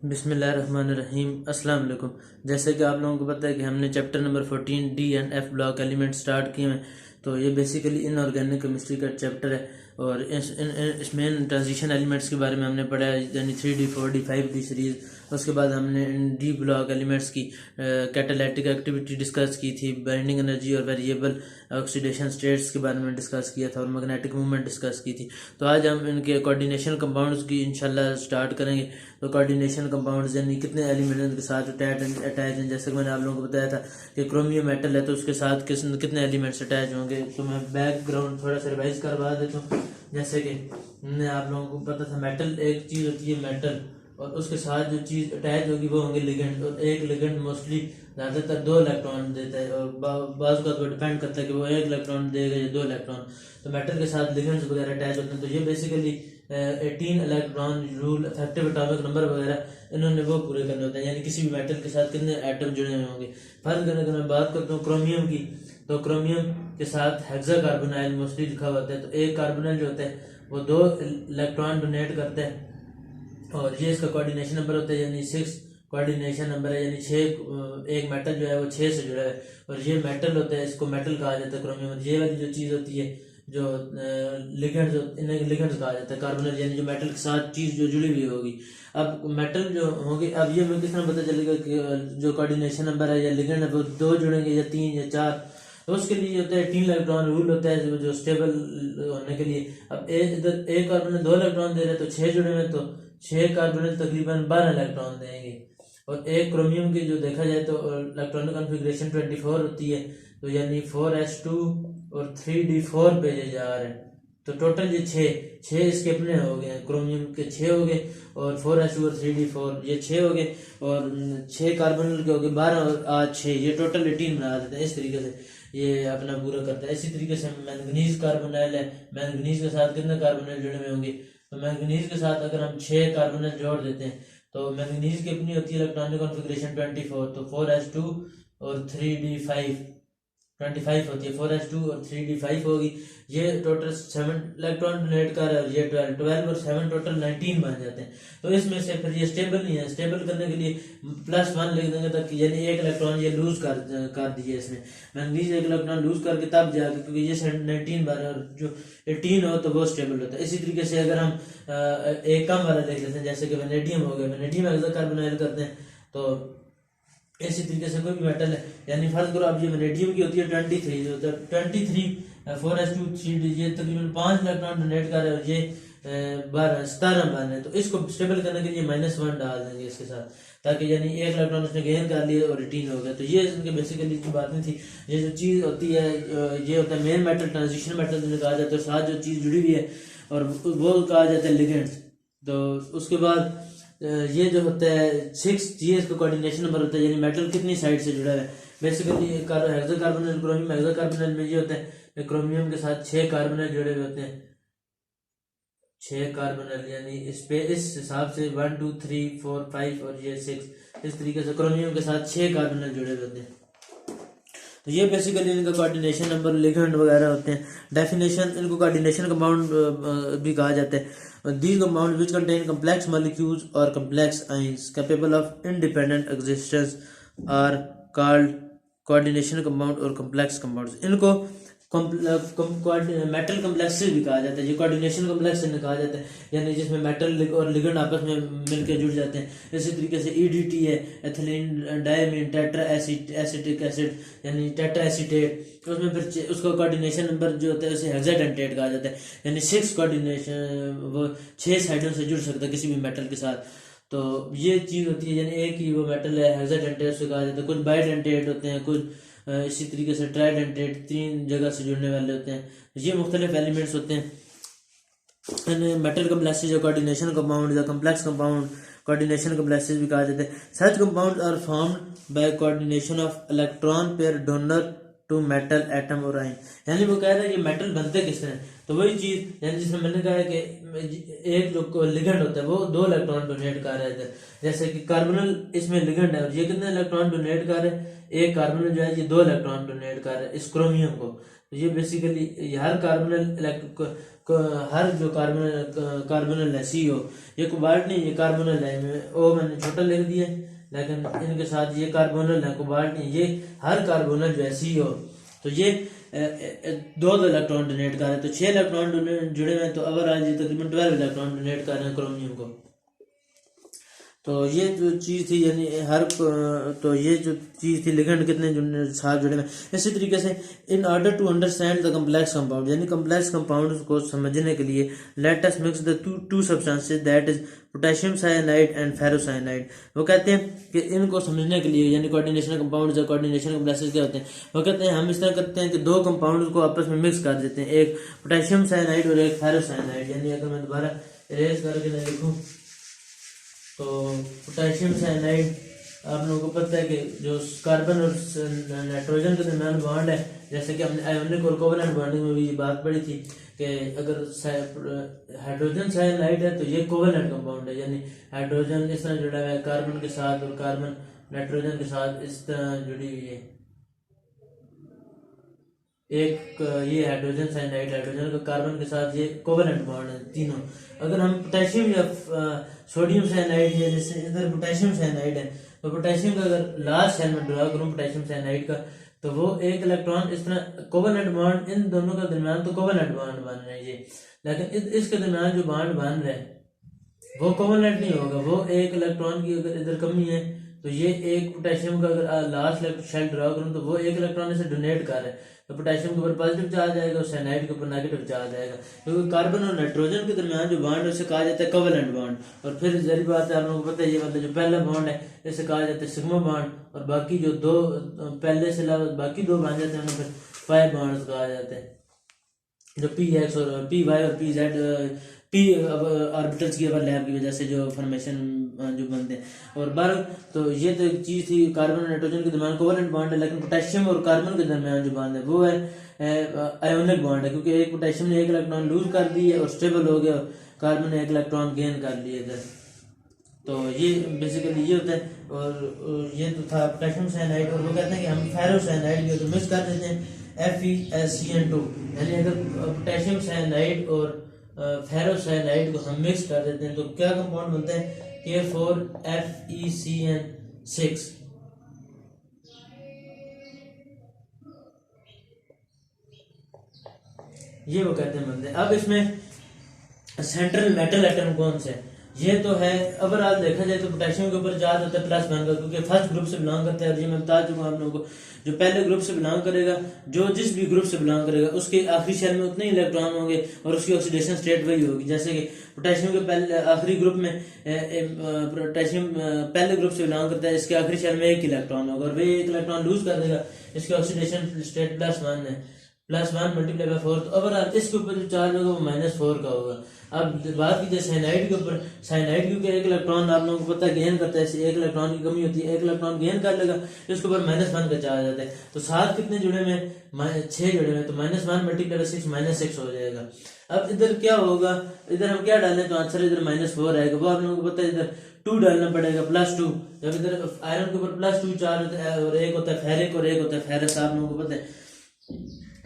बिस्मिल्लाहिर्रहमानिर्रहीम। अस्सलाम वालेकुम। जैसे कि आप लोगों को पता है कि हमने chapter number 14 D and F block element start किए हैं। तो ये बेसिकली इनऑर्गेनिक केमिस्ट्री का चैप्टर है और इसमें ट्रांजिशन एलिमेंट्स के बारे में हमने पढ़ा है, यानी 3D 4D 5D सीरीज़। उसके बाद हमने डी ब्लॉक एलिमेंट्स की कैटालिटिक एक्टिविटी डिस्कस की थी, बाइंडिंग एनर्जी और वेरिएबल ऑक्सीडेशन स्टेट्स के बारे में डिस्कस किया था और मैग्नेटिक मूवमेंट डिस्कस की थी। तो आज हम इनके कोऑर्डिनेशन कंपाउंड्स की इंशाल्लाह स्टार्ट करेंगे। तो कोऑर्डिनेशन कंपाउंड्स यानी कितने एलिमेंट के साथ अटैच हैं। जैसे कि मैंने आप लोगों को बताया था कि क्रोमियम मेटल है तो उसके साथ कितने एलिमेंट्स अटैच होंगे। तो मैं बैकग्राउंड थोड़ा सा रिवाइज करवा देता हूँ। जैसे कि हमने आप लोगों को पता था मेटल एक चीज़ होती है मेटल, और उसके साथ जो चीज़ अटैच होगी वो होंगे लिगेंड। और एक लिगेंड मोस्टली ज़्यादातर 2 इलेक्ट्रॉन देता है और बाज़ का तो डिपेंड करता है कि वो 1 इलेक्ट्रॉन देगा या 2 इलेक्ट्रॉन। तो मेटल के साथ लिगेंड्स वगैरह अटैच होते हैं। तो ये basically 18 electron rule, effective atomic number वगैरह इन्होंने वो पूरे करने होते हैं, यानी किसी भी मेटल के साथ कितने एटम जुड़े हुए होंगे। फर्क करने की मैं बात करता हूँ क्रोमियम की, तो क्रोमियम के साथ हेक्सा कार्बोनाइल मोस्टली लिखा होता है। तो एक कार्बोनाइल जो होता है वो 2 इलेक्ट्रॉन डोनेट करता है और ये इसका कोऑर्डिनेशन नंबर होता है, यानी 6 कोऑर्डिनेशन नंबर है, यानी 6। एक मेटल जो है वो 6 से जुड़ा है और ये मेटल होता है, इसको मेटल कहा जाता है क्रोमियम। ये वाली जो चीज़ होती है जो लिगेंड्स, इन्हें लिगेंड्स कहा जाता है कार्बोनाइल, यानी जो मेटल के साथ चीज़ जो जुड़ी हुई होगी। अब मेटल जो होंगे, अब ये मुझे किस तरह पता चलेगा कि जो कोऑर्डिनेशन नंबर है या लिगेंड है वो 2 जुड़ेंगे या 3 या 4। तो उसके लिए होता है 3 इलेक्ट्रॉन रूल होता है जो स्टेबल होने के लिए। अब इधर एक कार्बन 2 इलेक्ट्रॉन दे रहे हैं तो 6 जुड़े हुए, तो 6 कार्बन तकरीबन 12 इलेक्ट्रॉन देंगे। और एक क्रोमियम की जो देखा जाए तो इलेक्ट्रॉनिक कॉन्फ़िगरेशन 24 होती है, तो यानी 4s2 और 3d4 पे ये जा रहे हैं। तो टोटल ये 6 इसके अपने हो गए, क्रोमियम के 6 हो गए और 4s2 और 3d4 ये 6 हो गए और 6 कार्बन के हो गए 12 और आज 6, ये टोटल 18 बना देते हैं। इस तरीके से ये अपना पूरा करता है। इसी तरीके से मैंगनीज कार्बोनाइल है, मैंगनीज के साथ कितने कार्बोनाइल जुड़े हुए होंगे। तो मैंगनीज के साथ अगर हम 6 कार्बोनाइल जोड़ देते हैं तो मैंगनीज की अपनी होती है इलेक्ट्रॉनिक कॉन्फ़िगरेशन 24, तो 4s2 और 3d5 होती है। 4s2 और 3d5 होगी। ये टोटल 7 इलेक्ट्रॉन डोनेट कर रहा है और ये 12 और 7 टोटल 19 बन जाते हैं। तो इसमें से फिर ये स्टेबल नहीं है, स्टेबल करने के लिए +1 लिख देंगे तक, यानी 1 इलेक्ट्रॉन ये लूज कर दीजिए इसमें। मैंगनीज 1 इलेक्ट्रॉन लूज करके तब जाके, क्योंकि ये 19 बार और जो 18 हो तो वो स्टेबल होता है। इसी तरीके से अगर हम एक कम वाला देख लेते हैं, जैसे कि वेनेडियम हो गया, वेनेडियम हेक्सा कार्बोनाइल करते हैं। तो इसी तरीके से कोई भी मेटल है, यानी फर्ज करो अब ये वेनेडियम की होती है 23, जो 23 4s2 3d, ये तकरीबन 5 इलेक्ट्रॉन डोनेट कर रहे हैं और ये 17 बन है। तो इसको स्टेबल करने के लिए -1 डाल देंगे इसके साथ, ताकि यानी 1 इलेक्ट्रॉन उसने गेन कर लिया और 18 हो गया। तो ये इनके बेसिकली जो बातें थी, ये जो चीज़ होती है ये होता है मेन मेटल, ट्रांजिशन मेटल जिन्हें कहा जाता है। साथ जो चीज़ जुड़ी हुई है और वो कहा जाता है लिगेंड्स। तो उसके बाद ये जो होता है 6, ये इसका कोऑर्डिनेशन नंबर होता है, यानी मेटल कितनी साइड से जुड़ा है। Basically hexa carbonyl, chromium hexa carbonyl में ये होता है क्रोमियम के साथ 6 कार्बोनाइल जुड़े हुए होते हैं, 6 कार्बोनाइल, यानी इस पे इस हिसाब से 1 2 3 4 5 और ये 6, इस तरीके से क्रोमियम के साथ 6 कार्बोनाइल जुड़े हुए होते हैं। तो ये बेसिकली इनका कोऑर्डिनेशन नंबर, लिगेंड वगैरह होते हैं। डेफिनेशन, इनको कोऑर्डिनेशन कंपाउंड भी कहा जाता है। These compounds which contain complex molecules और complex ions capable of independent existence are called coordination compound और कम्प्लेक्स कंपाउंड्स। इनको मेटल कम्प्लेक्सेस भी कहा जाता है। ये कोऑर्डिनेशन कम्प्लेक्स इन्हें कहा जाता है, यानी जिसमें मेटल और लिगेंड आपस में मिलकर जुड़ जाते हैं। इसी तरीके से ईडीटी है, ethylene diamine tetra acetic acid, यानी टेट्रा एसीटेट, उसमें फिर उसका कोऑर्डिनेशन नंबर जो होता है उसे हेक्साडेंटेट कहा जाता है, यानी 6 कोऑर्डिनेशन, वो 6 साइडों से जुड़ सकता है किसी भी मेटल के साथ। तो ये चीज़ होती है, यानी एक ही वो मेटल है हेक्साडेंटेट से कहा जाता है। कुछ बाइडेंटेट होते हैं, कुछ इसी तरीके से ट्राइडेंटेट, 3 जगह से जुड़ने वाले होते हैं। ये मुख्तलिफ एलिमेंट्स होते हैं। मेटल कम्प्लेक्सेस या कोऑर्डिनेशन कंपाउंड या कम्प्लेक्स कंपाउंड, कोऑर्डिनेशन कम्प्लेक्सेस भी कहा जाता है। Such compound are formed by coordination of electron pair donor to metal atom और आयन। यानी वो कह रहा है कि मेटल बनते किस तरह, तो वही चीज़, यानी जिसमें मैंने कहा है कि एक जो लिगेंड होता है वो 2 इलेक्ट्रॉन डोनेट कर रहा है। जैसे कि कार्बोनल इसमें लिगेंड है और ये कितने इलेक्ट्रॉन डोनेट कर रहे हैं, एक कार्बोनल जो है ये 2 इलेक्ट्रॉन डोनेट कर रहा है इस क्रोमियम को। तो ये बेसिकली हर हर जो कार्बोनल है CO, ये कोबाल्ट नहीं, ये कार्बोनल है, ओ मैंने छोटा लिख दिया लेकिन इनके साथ ये कार्बोनल है, कोबाल्ट नहीं, ये हर कार्बोनल जो है CO। तो ये 2 इलेक्ट्रॉन डोनेट कर रहे हैं, तो 6 इलेक्ट्रॉन जुड़े हुए हैं, तो ओवरऑल ये तकरीबन 12 इलेक्ट्रॉन डोनेट कर रहे हैं क्रोमियम को। तो ये जो चीज़ थी यानी तो ये जो चीज़ थी लिगेंड कितने साथ जुड़े में। इसी तरीके से in order to understand the complex compound, यानी कम्प्लेक्स कंपाउंड को समझने के लिए let us mix the two substances that is potassium cyanide and ferrocyanide. वो कहते हैं कि इनको समझने के लिए यानी कोऑर्डिनेशन कंपाउंड या कोऑर्डिनेशन कम्प्लेक्सेस क्या होते हैं, वो कहते हैं हम इस तरह करते हैं कि 2 कंपाउंड को आपस में मिक्स कर देते हैं, एक पोटेशियम साइनाइड और एक फेरोसाइनाइड। यानी अगर मैं दोबारा इरेज करके ना लिखूँ तो पोटेशियम साइनाइड आप लोगों को पता है कि जो कार्बन और नाइट्रोजन के दरमियान बॉन्ड है, जैसे कि हमने आयोनिक और कोवेलेंट बॉन्डिंग में भी ये बात पढ़ी थी कि अगर हाइड्रोजन साइनाइड है तो ये कोवेलेंट कंपाउंड है, यानी हाइड्रोजन इस तरह जुड़ा हुआ है कार्बन के साथ और कार्बन नाइट्रोजन के साथ इस तरह जुड़ी हुई है। एक ये हाइड्रोजन साइनाइड, हाइड्रोजन का कार्बन के साथ ये कोवेलेंट बॉन्ड है तीनों। अगर हम पोटेशियम या सोडियम साइनाइड है, जैसे इधर पोटेशियम साइनाइड है, तो पोटेशियम का अगर लास्ट सेल में ड्रा करूँ पोटेशियम साइनाइड का, तो वो एक इलेक्ट्रॉन इस तरह कोवेलेंट बॉन्ड इन दोनों का दरमियान तो कोवेलेंट बॉन्ड बन रहा है ये, लेकिन इसके दरमियान जो बॉन्ड बन रहा है वो कोवेलेंट नहीं होगा। वो एक इलेक्ट्रॉन की अगर इधर कमी है तो ये एक पोटेशियम का अगर लास्ट शेल ड्रा करूँ तो वो एक इलेक्ट्रॉन इसे डोनेट कर रहा है, तो पोटेशियम के ऊपर पॉजिटिव चार्ज आएगा और साइनाइड के ऊपर नेगेटिव चार्ज आएगा, क्योंकि कार्बन और नाइट्रोजन के दरमियान जो बॉन्ड है उसे कहा जाता है कोवेलेंट बॉन्ड। और फिर जरी बात है आप लोगों को पता है ये मतलब जो पहला बॉन्ड है इसे कहा जाता है सिग्मा बॉन्ड, और बाकी जो 2 पहले से अलावा बाकी 2 बन जाते हैं उन्हें फिर 5 बॉन्ड्स कहा जाता है, जो PX और PY और PZ P ऑर्बिटल्स की ओवरलैप की वजह से जो फॉर्मेशन जो बनते हैं। और बार तो ये तो एक चीज़ थी, कार्बन और नाइट्रोजन के दरमियान कोवेलेंट बॉन्ड है, लेकिन पोटेशियम और कार्बन के दरमियान जो बॉन्ड है वो है आयोनिक बॉन्ड है, क्योंकि एक पोटेशियम ने 1 इलेक्ट्रॉन लूज कर दी है और स्टेबल हो गया, कार्बन ने 1 इलेक्ट्रॉन गेन कर लिया इधर। तो ये बेसिकली ये होता है। और ये तो था पोटेशियम साइनाइड, और वो कहते हैं कि हम फेरोसाइनाइड को मिक्स कर देते हैं FeSCN2, यानी अगर पोटेशियम साइनाइड और फेरोसाइनाइड को हम मिक्स कर देते हैं तो क्या कंपाउंड बनता है K4FeCN6। ये वो कहते हैं बनते हैं। अब इसमें सेंट्रल मेटल एटम कौन से है, ये तो है ओवरऑल देखा जाए तो पोटेशियम के ऊपर चार्ज होता है +1 का, क्योंकि फर्स्ट ग्रुप से बिलोंग करता है। और ये मैं बता चुका हूँ आप लोगों को, जो पहले ग्रुप से बिलोंग करेगा, जो जिस भी ग्रुप से बिलोंग करेगा उसके आखिरी शेल में उतने ही इलेक्ट्रॉन होंगे और उसकी ऑक्सीडेशन स्टेट वही होगी। जैसे कि पोटेशियम के पहले आखिरी ग्रुप में पोटेशियम पहले ग्रुप से बिलोंग करता है, इसके आखिरी शेल में 1 इलेक्ट्रॉन होगा और वही 1 इलेक्ट्रॉन लूज कर देगा, इसकी ऑक्सीडेशन स्टेट +1 है, +1 × 4, तो ओवरऑल इसके ऊपर जो चार्ज होगा वो -4 का होगा। अब बात कीजिए साइनाइड के ऊपर, साइनाइड क्योंकि 1 इलेक्ट्रॉन आप लोगों को पता है गेन करता है, 1 इलेक्ट्रॉन की कमी होती है, 1 इलेक्ट्रॉन गेन कर लेगा, इसके ऊपर -1 का चार्ज आता है। तो 7 कितने जुड़े में 6 जुड़े में, तो -1 × 6 -6 हो जाएगा। अब इधर क्या होगा, इधर हम क्या डालें तो आंसर इधर -4 आएगा, वो आप लोगों को पता है। इधर 2 डालना पड़ेगा, +2, जब इधर आयरन के ऊपर +2 चार्ज होता है और एक होता है फेरिक और एक होता है फेरस, आप लोगों को पता है।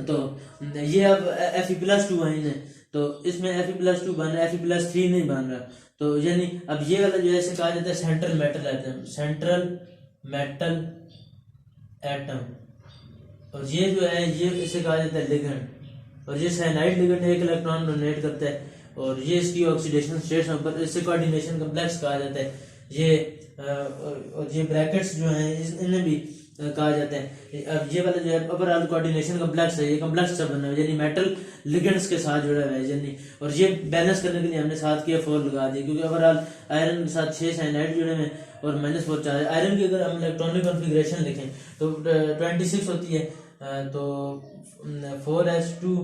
तो ये अब Fe+2 आइन है, तो इसमें Fe+2 बन रहा है, Fe+3 नहीं बन रहा। तो यानी अब ये वाला जो है इसे कहा जाता है central metal atom, central metal atom. और ये जो है ये इसे कहा जाता है लिगेंड, और ये साइनाइड लिगेंड 1 इलेक्ट्रॉन डोनेट करता है, और ये इसकी ऑक्सीडेशन स्टेट्स पर इसे कोऑर्डिनेशन कम्प्लेक्स कहा जाता है। ये ब्रैकेट्स जो हैं इन्हें भी कहा जाता है। अब ये वाला जो है ओवरऑल कोऑर्डिनेशन कम्प्लेक्स है, ये कम्प्लेक्स सब बना है, यानी मेटल लिगेंड्स के साथ जुड़ा हुआ है, यानी और ये बैलेंस करने के लिए हमने साथ किया 4 लगा दिया, क्योंकि ओवरऑल आयरन के साथ 6 साइनाइड जुड़े हैं और -4 चार्ज। आयरन की अगर हम इलेक्ट्रॉनिक कॉन्फ़िगरेशन लिखें तो 26 होती है, तो 4s2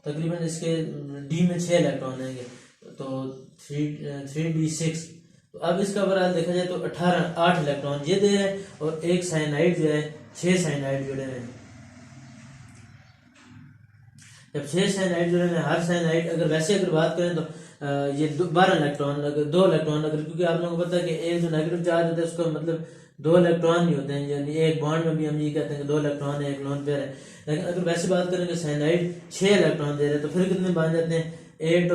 तकरीबन इसके D में 6 इलेक्ट्रॉन आएंगे, तो 3d6। तो अब इसका ओवरऑल देखा जाए तो 8 इलेक्ट्रॉन ये दे रहे हैं, और एक साइनाइड जो है 6 साइनाइड जुड़े हैं। जब 6 साइनाइड जुड़े हैं, हर साइनाइड अगर वैसे अगर बात करें तो ये 12 इलेक्ट्रॉन अगर 2 इलेक्ट्रॉन अगर, क्योंकि आप लोगों को पता है कि एक जो नेगेटिव चार्ज होता है उसका मतलब 2 इलेक्ट्रॉन ही होते हैं, यानी एक बॉन्ड में भी हम ये कहते हैं कि 2 इलेक्ट्रॉन है, एक लोन पेयर है। लेकिन अगर वैसे बात करें कि साइनाइड 6 इलेक्ट्रॉन दे रहे हैं तो फिर कितने बन जाते हैं, 8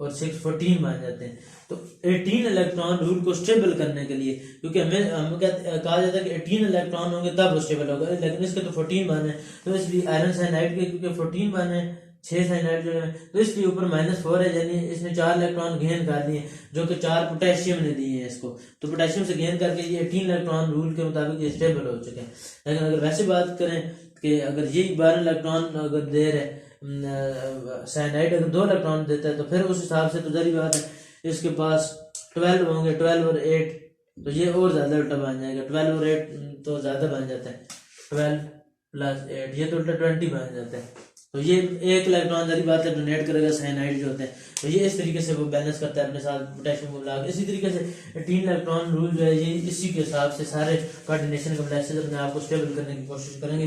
और 6 14 बन जाते हैं। तो 18 इलेक्ट्रॉन रूल को स्टेबल करने के लिए, क्योंकि हम कहा जाता है कि 18 इलेक्ट्रॉन होंगे तब वो स्टेबल होगा, लेकिन इसके तो 14 बने, तो इसलिए आयरन साइनाइड के क्योंकि 14 बने 6 साइनाइड जो है, तो इसलिए ऊपर -4 है, यानी इसने 4 इलेक्ट्रॉन गेन कर दिए जो कि 4 पोटेशियम ने दिए हैं इसको, तो पोटेशियम से गेन करके ये 18 इलेक्ट्रॉन रूल के मुताबिक ये स्टेबल हो चुके हैं। लेकिन अगर वैसे बात करें कि अगर ये 12 इलेक्ट्रॉन अगर दे रहे साइनाइड अगर 2 इलेक्ट्रॉन देता है तो फिर उस हिसाब से तो जरी बात है इसके पास 12 होंगे, 12 और 8 तो ये और ज्यादा उल्टा बन जाएगा, 12 और 8 तो ज्यादा बन जाता है, 12 + 8 ये तो उल्टा 20 बन जाता है। तो ये 1 इलेक्ट्रॉन जरी बात है डोनेट करेगा साइनाइड जो होते हैं, तो ये इस तरीके से वो बैलेंस करता है अपने साथ पोटेशियम को मिला। इसी तरीके से 18 इलेक्ट्रॉन रूल जो है ये इसी के हिसाब से सारे कोऑर्डिनेशन कॉम्प्लेक्सेस अपने आप को स्टेबल करने की कोशिश करेंगे।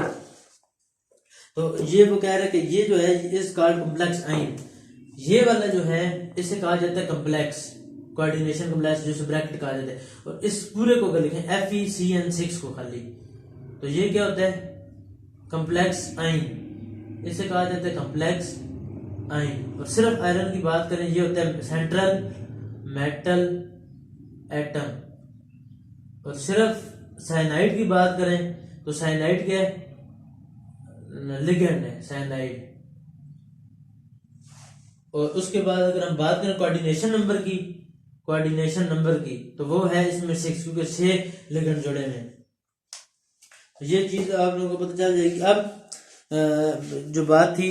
तो ये वो कह रहे हैं कि ये जो है इस कॉल्ड कॉम्प्लेक्स आइन, ये वाला जो है इसे कहा जाता है कॉम्प्लेक्स कोऑर्डिनेशन कॉम्प्लेक्स, जिसे ब्रैकेट कहा जाता है, और इस पूरे को अगर लिखें FeCN6 को खाली, तो ये क्या होता है कॉम्प्लेक्स आइन, इसे कहा जाता है कॉम्प्लेक्स आइन। और सिर्फ आयरन की बात करें ये होता है सेंट्रल मेटल एटम, और सिर्फ साइनाइड की बात करें तो साइनाइड क्या है, लिगेंड है साइनाइड। और उसके बाद अगर हम बात करें कोऑर्डिनेशन नंबर की तो वो है इसमें 6, क्योंकि 6 लिगेंड जुड़े हैं। तो ये चीज आप लोगों को पता चल जाएगी। अब जो बात थी,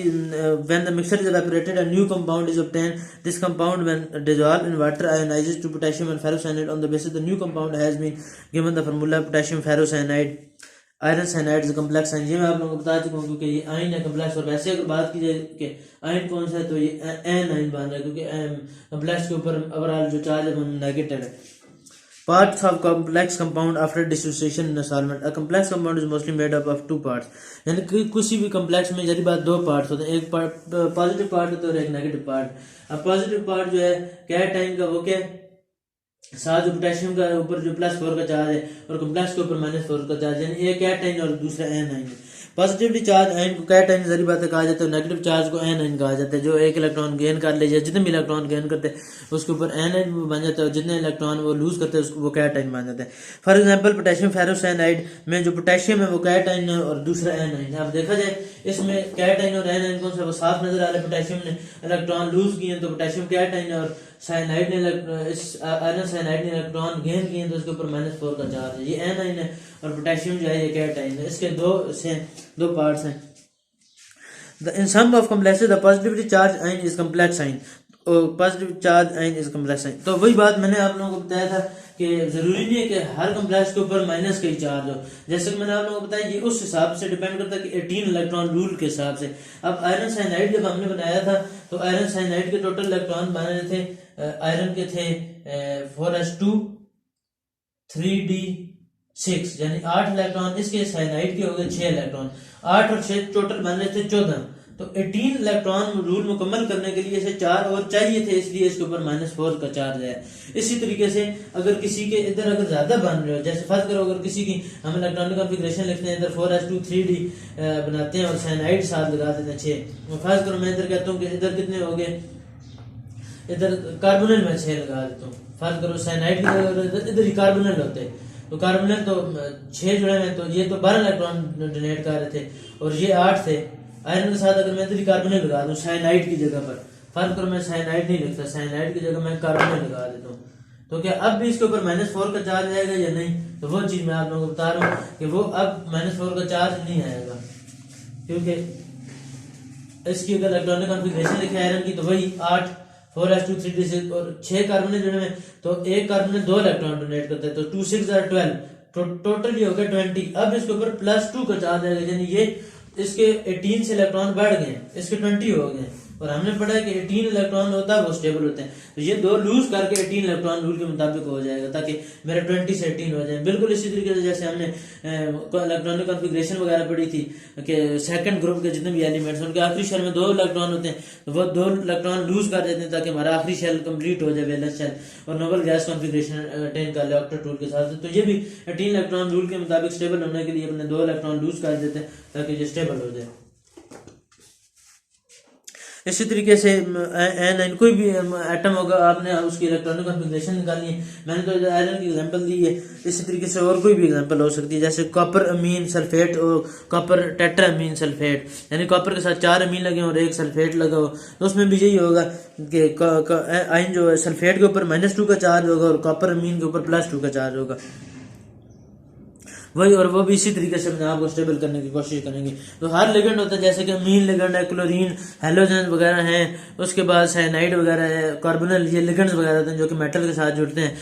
when the mixture is evaporated a new compound is obtained, this compound when dissolved in water ionizes to potassium and ferrocyanide on the basis the new compound has been given the formula potassium ferrocyanide iron cyanide complex आइन। ये मैं आप लोगों को बता चुका हूँ क्योंकि ये आइन है कम्प्लेक्स। और वैसे अगर बात की जाए कि आइन कौन सा है तो ये एन आइन बन रहा है, क्योंकि कम्प्लेक्स के ऊपर ओवरऑल जो चार्ज है वो नेगेटिव है। Parts of complex compound after dissociation in a solvent. A complex compound is mostly made up of 2 parts. यानी कि किसी भी कम्प्लेक्स में जरी बात 2 पार्ट्स होते हैं, एक पार्ट पॉजिटिव पार्ट होता है और एक नेगेटिव पार्ट। अब पॉजिटिव पार्ट जो है कैटाइन का वो क्या है, साथ जो पोटेशियम का ऊपर जो +4 का चार्ज है और कॉम्प्लेक्स के ऊपर -4 का चार्ज, यानी एक कैटाइन और दूसरा एनाइन है। पॉजिटिवली चार्ज आयन को कैटाइन जरी बात कहा जाता है, नेगेटिव चार्ज को एनाइन कहा जाता है। जो 1 इलेक्ट्रॉन गेन कर ले, जितने भी इलेक्ट्रॉन गेन करते हैं उसके ऊपर एनाइन बन जाता है, और जितने इलेक्ट्रॉन वो लूज करते हैं उसको वो कैटाइन बन जाता है। फॉर एग्जांपल पोटेशियम फेरोसाइनाइड में जो पोटेशियम है वो कैटाइन है और दूसरा एनाइन है। अब देखा जाए इसमें कैटाइन और एनाइन कौन सा, वो साफ नजर आ रहा है। पोटेशियम ने इलेक्ट्रॉन लूज किए तो पोटेशियम कैटाइन है, और साइनाइड ने आयरन साइनाइड ने इलेक्ट्रॉन गेन किए तो उसके ऊपर -4 का चार्ज है, ये एनाइन है, और पोटेशियम जो है ये कैटाइन है। इसके दो पार्ट्स हैं। In some of complexes the positively charged ion is complex ion, positive charge ion is complex ion. तो वही बात मैंने आप लोगों को बताया था कि जरूरी नहीं है कि हर कम्प्लेक्स के ऊपर माइनस का ही चार्ज हो। जैसे कि मैंने आप लोगों को बताया ये उस हिसाब से डिपेंड करता है कि 18 इलेक्ट्रॉन रूल के हिसाब से। अब आयरन साइनाइड जब हमने बनाया था तो आयरन साइनाइड के टोटल इलेक्ट्रॉन बने थे, आयरन के थे 4s2 3d6 यानी 8 इलेक्ट्रॉन, इसके साइनाइड के हो गए 6 इलेक्ट्रॉन, 8 और 6 टोटल बन रहे थे 14। तो 18 इलेक्ट्रॉन रूल मुकम्मल करने के लिए इसे 4 और चाहिए थे, इसलिए इसके ऊपर -4 का चार्ज है। इसी तरीके से अगर किसी के इधर अगर ज्यादा बन रहे हो, जैसे फर्ज करो अगर किसी की हम इलेक्ट्रॉनिक कॉन्फ़िगरेशन लिखते हैं, इधर 4s2 3d बनाते हैं और साइनाइड साथ लगा देते हैं 6। फर्ज करो मैं इधर कहता हूँ कि इधर कितने हो गए, इधर कार्बोनिल में 6 लगा देता हूँ। फर्ज करो साइनाइड की इधर ही कार्बोनिल होते तो कार्बोनिल तो 6 जुड़े हैं, तो ये तो 12 इलेक्ट्रॉन डोनेट कर रहे थे और ये 8 थे। आयरन के साथ अगर मैं इधर कार्बोनिल लगा दूं साइनाइड की जगह पर, फर्ज करो मैं साइनाइड नहीं लिखता, साइनाइड की जगह मैं कार्बोनिल लगा देता हूँ, तो क्या अब भी इसके ऊपर -4 का चार्ज आएगा या नहीं? तो वो चीज मैं आप लोगों को बता रहा हूँ कि वो अब -4 का चार्ज नहीं आएगा, क्योंकि इसकी अगर इलेक्ट्रॉनिक कॉन्फ़िगरेशन लिखे आयरन की तो वही 8 4s2 3d6 और 6 कार्बोनिल जुड़े हैं, तो एक कार्बोनिल 2 इलेक्ट्रॉन डोनेट करता है, तो 2 6 are 12, तो टोटल ये हो गया 20। अब इसके ऊपर +2 का चार्ज आएगा, यानी ये इसके 18 से इलेक्ट्रॉन बढ़ गए, इसके 20 हो गए, और हमने पढ़ा है कि 18 इलेक्ट्रॉन होता है वो स्टेबल होते हैं, तो ये दो लूज करके 18 इलेक्ट्रॉन रूल के मुताबिक हो जाएगा ताकि मेरा 20 से 18 हो जाए। बिल्कुल इसी तरीके से जैसे हमने इलेक्ट्रॉनिक कॉन्फ़िगरेशन वगैरह पढ़ी थी कि सेकंड ग्रुप के जितने भी एलिमेंट्स उनके आखिरी शेल में 2 इलेक्ट्रॉन होते हैं, तो वो 2 इलेक्ट्रॉन लूज कर देते हैं ताकि हमारा आखिरी शेल कंप्लीट हो जाए वैलेंस शेल और नोबल गैस कॉन्फ़िगरेशन अटेन कर ले ऑक्टेट रूल के साथ। तो ये भी 18 इलेक्ट्रॉन रूल के मुताबिक स्टेबल होने के लिए अपने 2 इलेक्ट्रॉन लूज कर देते हैं ताकि ये स्टेबल हो जाए। इसी तरीके से एन कोई भी एटम होगा, आपने उसकी इलेक्ट्रॉनिक कॉन्फ़िगरेशन निकालनी है। मैंने तो आयरन की एग्जांपल दी है, इसी तरीके से और कोई भी एग्जांपल हो सकती है, जैसे कॉपर अमीन सल्फेट और कॉपर टेट्रा अमीन सल्फेट, यानी कॉपर के साथ 4 अमीन लगे और एक सल्फेट लगा हो, तो उसमें भी यही होगा कि आयन जो है सल्फेट के ऊपर -2 का चार्ज होगा और कॉपर अमीन के ऊपर +2 का चार्ज होगा वही, और वो भी इसी तरीके से अपने आप को स्टेबल करने की कोशिश करेंगे। तो हर लिगेंड होता है, जैसे कि अमीन लिगेंड है, क्लोरीन, हेलोजन वगैरह हैं, उसके बाद साइनाइड वगैरह है, कार्बोनल, ये लिगेंड्स वगैरह होते हैं जो कि मेटल के साथ जुड़ते हैं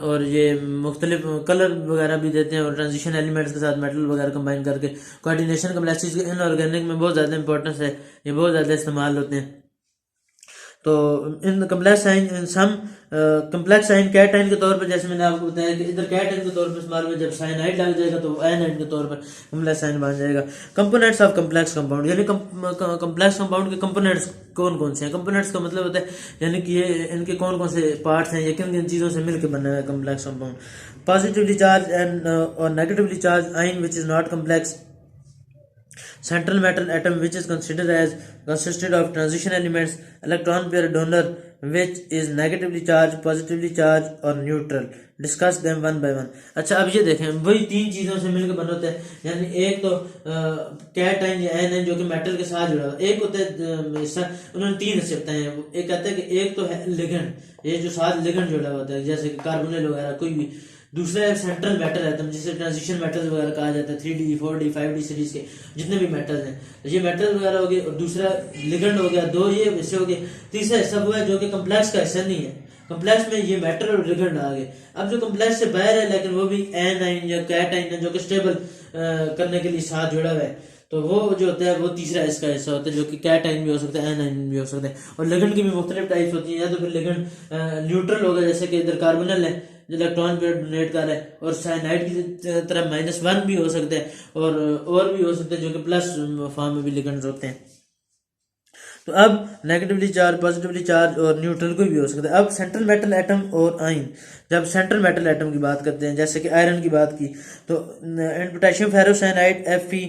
और ये मुख्तलिफ कलर वगैरह भी देते हैं और ट्रांजिशन एलिमेंट्स के साथ मेटल वगैरह कंबाइन करके कोऑर्डिनेशन कम्प्लेक्सिटीज के इनऑर्गेनिक में बहुत ज़्यादा इंपॉर्टेंस है, ये बहुत ज़्यादा इस्तेमाल होते हैं। तो इन complex sign some complex sign कैटाइन के तौर पर, जैसे मैंने आपको बताया कि इधर कैटाइन के तौर पर इस्तेमाल में जब साइनाइड लग जाएगा तो आयनाइड के तौर पर कम्प्लेक्स साइन बन जाएगा। कंपोनेंट्स ऑफ कम्प्लेक्स कंपाउंड, यानी कम्प्लेक्स कंपाउंड के कंपोनेंट्स कौन कौन से हैं। कंपोनेंट्स का मतलब होता है यानी कि ये इनके कौन कौन से पार्ट्स हैं, ये किन किन चीज़ों से मिलकर बना है complex compound. Positively charge and और negatively charge ion which is not complex, central metal atom which is considered as consisted of transition elements, electron pair donor which is negatively charged, positively charged और neutral, discuss them one by one. अच्छा, अब ये देखें, वही 3 चीज़ों से मिलकर बना होता है, यानी एक तो कैटाइन या एनाइन जो कि मेटल के साथ जुड़ा हुआ, एक होता है उन्होंने 3 हिस्से बताए हैं। एक कहते हैं कि एक तो है लिगेंड, ये जो साथ लिगेंड जुड़ा होता है जैसे कि कार्बोनिल वगैरह कोई भी। दूसरा है सेंट्रल मेटल एटम जिसे ट्रांजिशन मेटल्स वगैरह कहा जाता है, 3D 4D 5D सीरीज के जितने भी मेटल्स हैं, तो ये मेटल वगैरह हो गए। और दूसरा लिगेंड हो गया, 2 ये हिस्से हो गए। तीसरा हिस्सा वो है जो कि कम्प्लेक्स का हिस्सा नहीं है, कम्प्लेक्स में ये मेटल और लिगेंड आ गए। अब जो कम्प्लेक्स से बाहर है लेकिन वो भी एनाइन या कैटाइन है जो कि स्टेबल करने के लिए साथ जुड़ा हुआ है, तो वो जो होता है वो तीसरा इसका हिस्सा होता है जो कि कैटाइन भी हो सकता है, एनाइन भी हो सकता है। और लिगेंड की भी मुख्तलिफ टाइप्स होती हैं, या तो फिर लिगेंड न्यूट्रल होगा जैसे कि इधर कार्बोनल है जो इलेक्ट्रॉन पेयर डोनेट कर रहा है, और साइनाइड की तरह -1 भी हो सकता है और भी हो सकते हैं जो कि प्लस फॉर्म में भी लिगेंड्स होते हैं। तो अब नेगेटिवली चार्ज, पॉजिटिवली चार्ज और न्यूट्रल कोई भी हो सकता है। अब सेंट्रल मेटल एटम और आयन, जब सेंट्रल मेटल एटम की बात करते हैं जैसे कि आयरन की बात की, तो इन potassium ferrocyanide Fe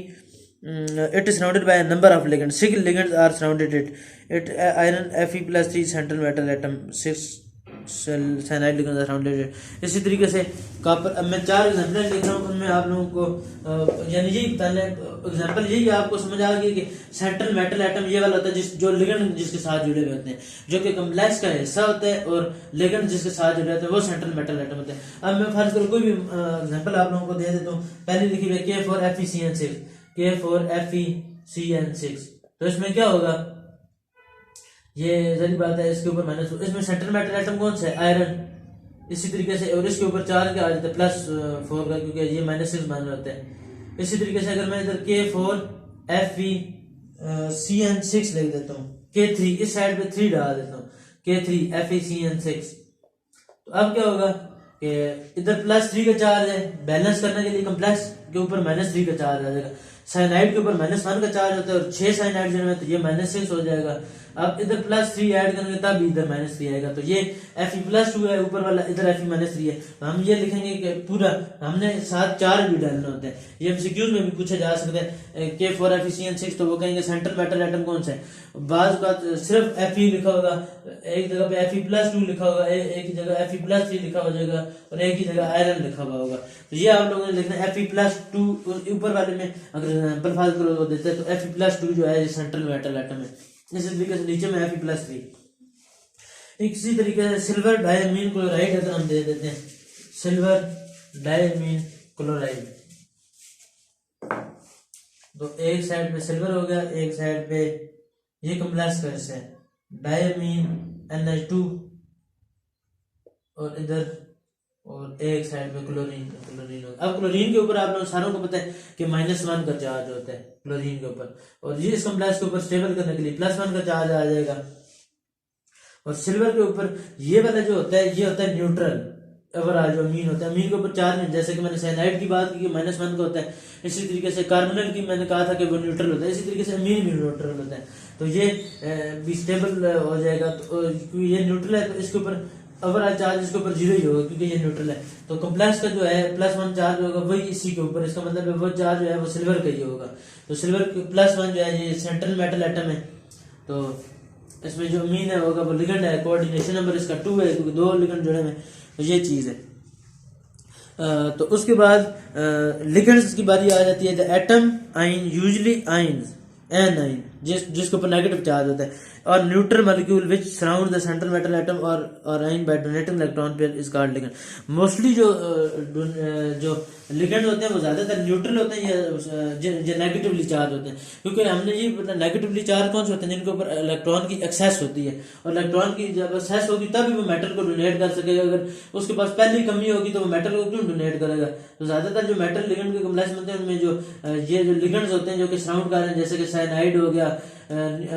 it is surrounded by a number of ligands, 6 ligands are surrounded it iron Fe+3 central metal atom, 6 cyanide ligands are surrounded. इसी तरीके से कॉपर, अब मैं 4 एग्जांपल लिख रहा हूँ, उनमें आप लोगों को यानी यही बताना एग्जांपल यही आपको समझ आ गई कि सेंट्रल मेटल एटम ये वाला होता है जो लिगेंड जिसके साथ जुड़े हुए होते हैं, जो कि कम्प्लेक्स का हिस्सा होता है, और लिगेंड जिसके साथ जुड़े होते हैं वो सेंट्रल मेटल एटम होते हैं। अब मैं फर्ज करूँ कोई भी एग्जांपल आप लोगों को दे देता हूँ। पहले लिखी हुई K4FeCN6, K4FeCN6, तो इसमें क्या होगा, ये जरी बात है, इसके ऊपर माइनस, इसमें सेंट्रल मेटल एटम कौन सा है, आयरन। इसी तरीके से, और इसके ऊपर चार्ज क्या आ जाता है, +4 का, क्योंकि ये -6 मान होते हैं। इसी तरीके से अगर मैं इधर K4FeCN6 लिख देता हूँ, K3 इस साइड पे 3 डाल देता हूँ, K3FeCN6, तो अब क्या होगा कि इधर +3 का चार्ज है, बैलेंस करने के लिए कम्प्लेक्स के ऊपर -3 का चार्ज आ जाएगा। साइनाइड के ऊपर -1 का चार्ज होता है और 6 साइनाइड जो है तो ये -6 हो जाएगा। अब इधर +3 ऐड करेंगे तब इधर -3 आएगा, तो ये Fe+2 है, ऊपर वाला इधर Fe-3 है। तो हम ये लिखेंगे कि पूरा हमने साथ 4 भी डालना होता है। ये MCQs में भी पूछा जा सकता है K4FeCN6, तो वो कहेंगे सेंट्रल मेटल एटम कौन सा है। बाज का सिर्फ Fe लिखा होगा, एक जगह पे Fe+2 लिखा होगा, एक ही जगह Fe+3 लिखा हो जाएगा, और एक ही जगह आयरन लिखा हुआ होगा। तो ये आप लोगों ने लिखना है Fe+2, ऊपर वाले में अगर एग्जांपल फाल करो देते हैं तो Fe+2 जो है ये सेंट्रल मेटल एटम है। इसी तरीके से नीचे में Fe+3। इसी तरीके से सिल्वर डायमीन क्लोराइड अगर हम दे देते हैं, सिल्वर डायमीन क्लोराइड, तो एक साइड पे सिल्वर हो गया, एक साइड पे ये कम्प्लेक्स का हिस्सा है डायमीन NH2, और इधर और एक साइड पे क्लोरीन हो गया। अब क्लोरीन के ऊपर आप लोग सारों को पता है कि -1 का चार्ज होता है, क्लोरीन के ऊपर, और ये इस कॉम्प्लेक्स के ऊपर स्टेबल करने के लिए +1 का चार्ज आ जाएगा। और सिल्वर के ऊपर ये वाला जो होता है ये होता है न्यूट्रल। ओवरऑल जो अमीन होता है, अमीन के ऊपर चार्ज नहीं, जैसे कि मैंने साइनाइड की बात की -1 का होता है, इसी तरीके से कार्बोनिल की मैंने कहा था कि वो न्यूट्रल होता है, इसी तरीके से अमीन भी न्यूट्रल होता है। तो ये भी स्टेबल हो जाएगा। तो ये न्यूट्रल है तो इसके ऊपर ओवरऑल चार्ज इसके ऊपर 0 ही होगा क्योंकि ये न्यूट्रल है। तो कॉम्प्लेक्स का जो है +1 चार्ज होगा वही इसी के ऊपर, इसका मतलब है वो चार्ज जो है वो सिल्वर का ही होगा। तो सिल्वर +1 जो है ये सेंट्रल मेटल एटम है। तो इसमें जो अमीन है होगा वो लिगेंड है, कोऑर्डिनेशन नंबर इसका 2 है क्योंकि 2 लिगेंड जुड़े हैं। तो ये चीज़ है। तो उसके बाद लिगेंड्स की बारी आ जाती है। The atom ion usually ions an ion जिसके ऊपर नेगेटिव चार्ज होता है, और neutral molecule which surround the central metal atom और ion by donating electron pair is called ligand. Mostly जो लिगेंड होते हैं वो ज्यादातर न्यूट्रल होते हैं या नेगेटिवली चार्ज होते हैं, क्योंकि हमने ये नेगेटिवली चार्ज कौन से होते हैं जिनके ऊपर इलेक्ट्रॉन की एक्सेस होती है, और इलेक्ट्रॉन की जब एक्सेस होगी तभी वो मेटल को डोनेट कर सकेगा। अगर उसके पास पहली कमी होगी तो वो मेटल को क्यों डोनेट करेगा। तो ज्यादातर जो मेटल लिगेंड के कॉम्प्लेक्स बनते हैं उनमें जो लिगेंड्स होते हैं जो कि सराउंड कर रहे हैं, जैसे कि साइनाइड हो गया,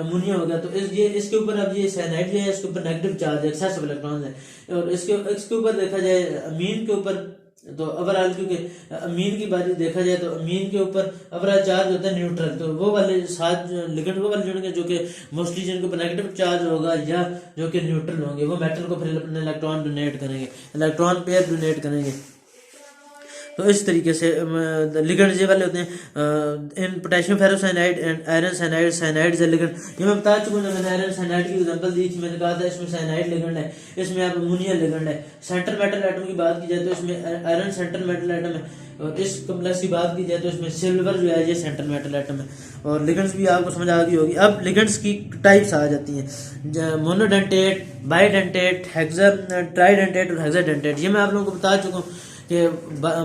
अमोनिया हो गया, तो इसके ऊपर अब ये साइनाइड जो है इसके ऊपर नेगेटिव चार्ज है, एक्सेस इलेक्ट्रॉन है। और इसके ऊपर देखा जाए अमीन के ऊपर, तो ओवरऑल क्योंकि अमीन की बारी देखा जाए तो अमीन के ऊपर ओवरऑल चार्ज होता है न्यूट्रल। तो वो वाले साथ लिगेंड वो वाले जुड़ेंगे जो कि मोस्टली जिनके ऊपर नेगेटिव चार्ज होगा या जो कि न्यूट्रल होंगे, वो मेटल को फिर अपने इलेक्ट्रॉन डोनेट करेंगे, इलेक्ट्रॉन पेयर डोनेट करेंगे। तो इस तरीके से लिगेंड ये वाले होते हैं। इन potassium ferrocyanide and iron cyanide, cyanide से लिगेंड ये मैं बता चुका हूँ। मैंने आयरन साइनाइड की एग्जांपल दी थी, मैंने कहा था इसमें साइनाइड लिगेंड है, इसमें आप अमोनिया लिगेंड है। सेंट्रल मेटल एटम की बात की जाए तो इसमें आयरन सेंट्रल मेटल एटम है, और इस कॉम्प्लेक्स की बात की जाए तो इसमें सिल्वर जो है ये सेंट्रल मेटल एटम है। और लिगेंड्स भी आपको समझ आ गई होगी। अब लिगेंड्स की टाइप्स आ जाती हैं, मोनोडेंटेट, बाइडेंटेट, ट्राइडेंटेट और हेक्साडेंटेट। ये मैं आप लोगों को बता चुका हूँ कि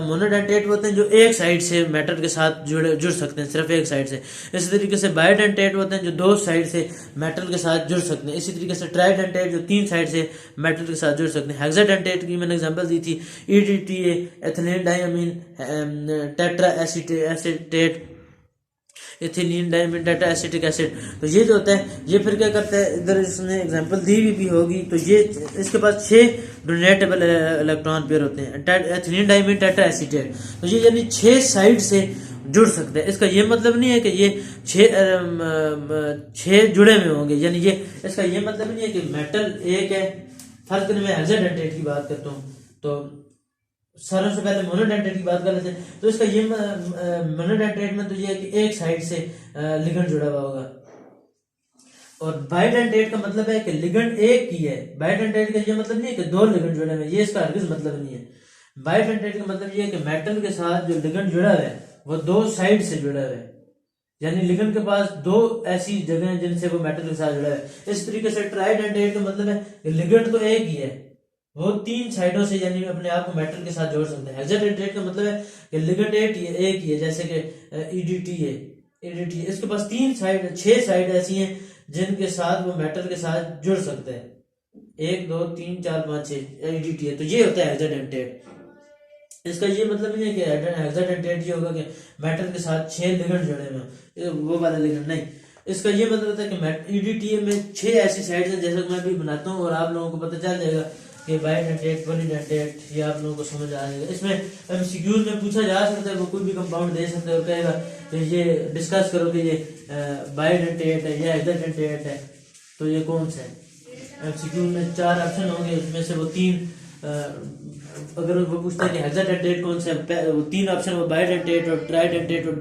मोनोडेंटेट होते हैं जो एक साइड से मेटल के साथ जुड़ सकते हैं, सिर्फ एक साइड से। इसी तरीके से बायोडेंटेट होते हैं जो 2 साइड से मेटल के साथ जुड़ सकते हैं। इसी तरीके से ट्राइडेंटेट जो 3 साइड से मेटल के साथ जुड़ सकते हैं। हेक्साडेंटेट की मैंने एग्जांपल दी थी, EDTA, ethylene diamine tetra acetate, ethylene diamine tetra acetic acid. तो ये जो होता है ये फिर क्या करता है, इधर इसने एग्जांपल दी भी होगी। तो ये इसके पास 6 डोनेटेबल इलेक्ट्रॉन पेयर होते हैं, एथिलीन डाइमीन टेट्रा एसिटेट। तो ये यानी 6 साइड से जुड़ सकते हैं। इसका ये मतलब नहीं है कि ये 6 जुड़े हुए होंगे, यानी ये इसका ये मतलब नहीं है कि मेटल एक है। फर्स्ट में हेक्साडेंटेट की बात करता हूँ, तो सारों से पहले मोनोडेंटेट की बात कर लेते हैं। तो इसका ये मोनोडेंटेट में तो ये है कि एक साइड से लिगेंड जुड़ा हुआ होगा, और बाइडेंटेट का मतलब है कि लिगेंड एक ही है। बाइडेंटेट का ये मतलब नहीं है कि 2 लिगेंड जुड़े हुए, ये इसका हरगिज मतलब नहीं है। बाइडेंटेट का मतलब ये है कि मेटल के साथ जो लिगेंड जुड़ा है वो 2 साइड से जुड़ा है, यानी लिगेंड के पास 2 ऐसी जगह हैं जिनसे वो मेटल के साथ जुड़ा है। इस तरीके से ट्राइडेंटेट का मतलब है कि लिगेंड तो एक ही है, वो 3 साइडों से यानी अपने आप को मेटल के साथ जोड़ सकते हैं। हेक्साडेंटेट का मतलब है कि लिगेंड एक ही है, जैसे कि EDTA, इसके पास 6 साइड ऐसी हैं जिनके साथ वो मेटल के साथ जुड़ सकते हैं। 1 2 3 4 5 6 EDTA। तो ये होता है हेक्साडेंटेट। इसका ये मतलब नहीं है कि हेक्साडेंटेट ये होगा कि मेटल के साथ 6 लिगेंड जुड़े हुए, वो वाला लिगेंड नहीं। इसका ये मतलब होता है कि EDTA में 6 ऐसी साइड हैं, जैसा मैं भी बनाता हूँ और आप लोगों को पता चल जाएगा कि बाइडेंटेट, पॉलीडेंटेट, ये आप लोगों को समझ आ जाएगा। इसमें MCQs में पूछा जा सकता है, वो कोई भी कंपाउंड दे सकते हैं और कहेगा कि ये डिस्कस करो कि ये बाइडेंटेट है या हेक्साडेंटेट है, तो ये कौन सा है। MCQ में 4 ऑप्शन होंगे, उसमें से वो 3 अगर वो पूछता है कि हेक्साडेंटेट कौन सा है, वो 3 ऑप्शन वो बाइडेंटेट और ट्राइडेंटेट और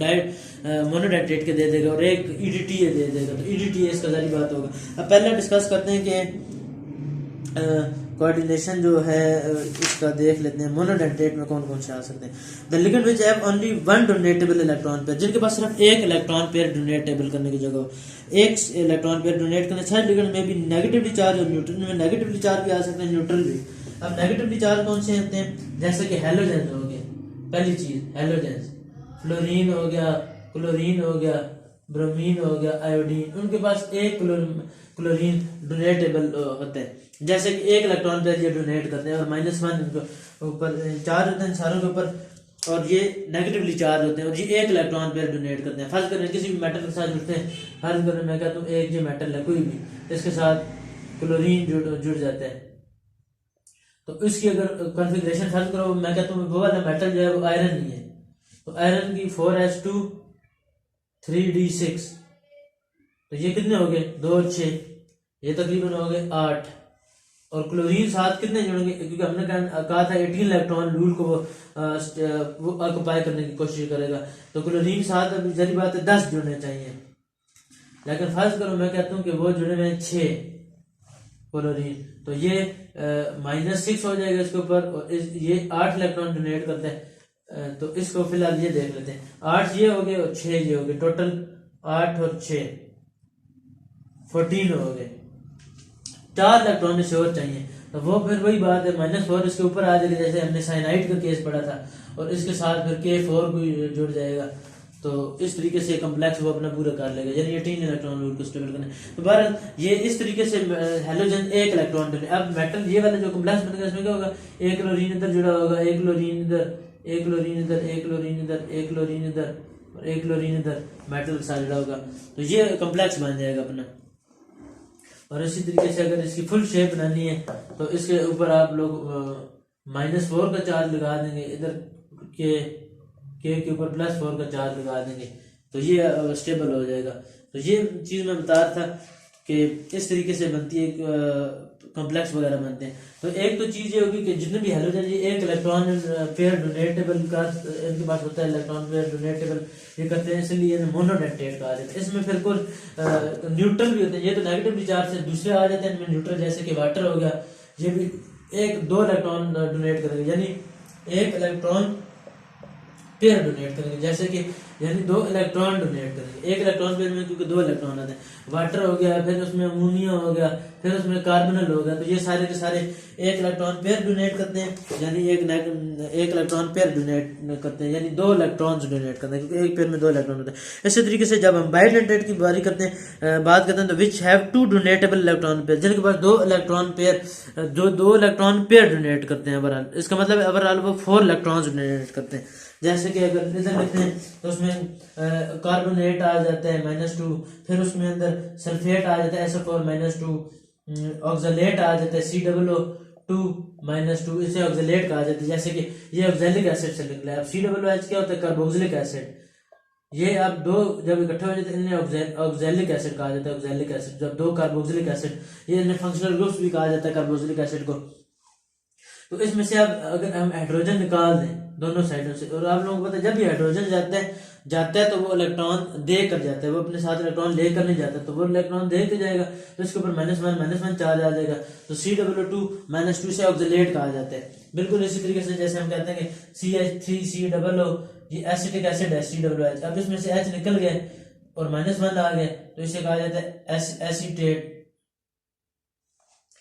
मोनोडेंटेट के दे देगा, और एक EDTA दे देगा। तो EDTA इसका सारी बात होगा। अब पहले डिस्कस करते हैं कि कोऑर्डिनेशन जो है इसका देख लेते हैं। मोनोडेंटेट में कौन कौन से आ सकते हैं। The ligand which have only 1 donatable electron pair, जिनके पास सिर्फ एक इलेक्ट्रॉन पेयर डोनेटेबल करने की जगह, एक इलेक्ट्रॉन पेयर डोनेट करने। सारे लिगेंड में भी नेगेटिवली चार्ज और न्यूट्रल में नेगेटिवली चार्ज भी आ सकते हैं, न्यूट्रल भी। अब नेगेटिवली चार्ज कौन से होते हैं, जैसे कि हेलोजेंस हो गए, पहली चीज हेलोजेंस, फ्लोरीन हो गया, क्लोरीन हो गया, ब्रोमीन हो गया, आयोडीन, उनके पास एक क्लोरीन डोनेटेबल होता है। जैसे कि एक इलेक्ट्रॉन पेयर ये डोनेट करते हैं, और -1 इनके ऊपर चार्ज होते हैं, सारों के ऊपर और ये नेगेटिवली चार्ज होते हैं और ये एक इलेक्ट्रॉन पेयर डोनेट करते हैं। फर्ज करें किसी भी मेटल के साथ जुड़ते हैं, फर्ज करें मैं कहता हूँ एक ये मेटल है कोई भी, इसके साथ क्लोरीन जुड़ जाता है, तो इसकी अगर कॉन्फ़िगरेशन फर्ज करो मैं कहता हूँ वो वाला मेटल जो है वो आयरन नहीं है, तो आयरन की 4s2 3d6, तो ये कितने हो गए 2 और 6, ये तकरीबन हो गए 8। और क्लोरीन साथ कितने जुड़ेंगे, क्योंकि हमने कहा था 18 इलेक्ट्रॉन लूल को वो ऑक्युपाई करने की कोशिश करेगा, तो क्लोरीन साथ अभी जरी बात है 10 जुड़ने चाहिए, लेकिन फर्ज करो मैं कहता हूँ कि वो जुड़े हुए 6 क्लोरीन, तो ये -6 हो जाएगा इसके ऊपर, और ये 8 इलेक्ट्रॉन डोनेट करते हैं, तो इसको फिलहाल ये देख लेते हैं, 8 ये हो गए और 6 ये हो गए, टोटल 8 और 6 14 हो गए, 4 इलेक्ट्रॉन से और चाहिए, तो वो फिर वही बात है -4 इसके ऊपर आ जाएगा, जैसे हमने साइनाइड का केस पढ़ा था, और इसके साथ फिर K4 भी जुड़ जाएगा, तो इस तरीके से कम्प्लेक्स वो अपना पूरा कर लेगा, यानी 18 इलेक्ट्रॉन रूल को स्टेबल करने। तो बहरहाल ये इस तरीके से हेलोजन एक इलेक्ट्रॉन देने। अब मेटल ये वाला जो कम्प्लेक्स बनेगा इसमें क्या होगा, एक क्लोरीन इधर जुड़ा होगा, एक क्लोरीन इधर, एक क्लोरीन इधर, एक क्लोरीन इधर, एक क्लोरीन इधर और एक क्लोरीन इधर, मेटल के साथ जुड़ा होगा, तो ये कम्प्लेक्स बन जाएगा अपना। और इसी तरीके से अगर इसकी फुल शेप बनानी है तो इसके ऊपर आप लोग -4 का चार्ज लगा देंगे, इधर के ऊपर +4 का चार्ज लगा देंगे, तो ये स्टेबल हो जाएगा। तो ये चीज़ मैं बता रहा था कि इस तरीके से बनती है, कॉम्प्लेक्स वगैरह बनते हैं। तो एक तो चीज़ ये होगी कि जितने भी हेलोजन ये एक इलेक्ट्रॉन पेयर डोनेटेबल का इनके पास होता है, इलेक्ट्रॉन पेयर डोनेटेबल ये करते हैं, इसलिए मोनोडेंटेट कहा जाता है। इसमें फिर कुछ न्यूट्रल भी होते हैं, ये तो नेगेटिव चार्ज से दूसरे आ जाते हैं इनमें न्यूट्रल, जैसे कि वाटर हो गया, ये भी 1-2 इलेक्ट्रॉन डोनेट करेंगे, यानी एक इलेक्ट्रॉन पेयर डोनेट करेंगे, जैसे कि यानी 2 इलेक्ट्रॉन डोनेट करेंगे, एक इलेक्ट्रॉन पेयर में क्योंकि 2 इलेक्ट्रॉन आते हैं। वाटर हो गया, फिर उसमें अमोनिया हो गया, फिर उसमें कार्बनल हो गया, तो ये सारे के सारे एक इलेक्ट्रॉन पेयर डोनेट करते हैं, यानी एक इलेक्ट्रॉन पेयर डोनेट करते हैं, यानी 2 इलेक्ट्रॉन्स डोनेट करते हैं, क्योंकि एक पेयर में 2 इलेक्ट्रॉन होते हैं। इसी तरीके से जब हम बाइडेंटेट की बात करते हैं तो विच हैव 2 डोनेटेबल इलेक्ट्रॉन पेयर, जिनके पास 2 इलेक्ट्रॉन पेयर जो 2 इलेक्ट्रॉन पेयर डोनेट करते हैं ओवरऑल, इसका मतलब ओवरऑल वो 4 इलेक्ट्रॉन्स डोनेट करते हैं। जैसे कि अगर इधर लिखते हैं तो उसमें कार्बोनेट आ जाता है -2, फिर उसमें अंदर सल्फेट आ जाता है SO4 -2, ऑक्सलेट आ जाता है COO2 -2, इसे ऑक्सलेट कहा जाता है, जैसे कि ये ऑक्सैलिक एसिड से निकला है। अब COOH क्या होता है, कार्बोक्सिलिक एसिड, ये अब 2 जब इकट्ठे हो जाते हैं इन्हें ऑक्सैलिक एसिड कहा जाता है। ऑक्सैलिक एसिड जब 2 कार्बोक्सिलिक एसिड, ये इन्हें फंक्शनल ग्रुप्स भी कहा जाता है कार्बोक्सिलिक एसिड को। तो इसमें से अब अगर हम हाइड्रोजन निकाल दें दोनों साइडों से, और आप लोगों को पता है जब भी हाइड्रोजन जाता है तो वो इलेक्ट्रॉन दे कर जाता है, वो अपने साथ इलेक्ट्रॉन लेकर नहीं जाता, तो वो इलेक्ट्रॉन दे के जाएगा, तो इसके ऊपर -1 चार्ज आ जाएगा, तो COO2 -2 से ऑक्सलेट कहा जाता है। बिल्कुल इसी तरीके से जैसे हम कहते हैं कि CH3COO, ये एसिटिक एसिड है COOH, अब इसमें से H निकल गए और -1 आ गए, तो इसे कहा जाता है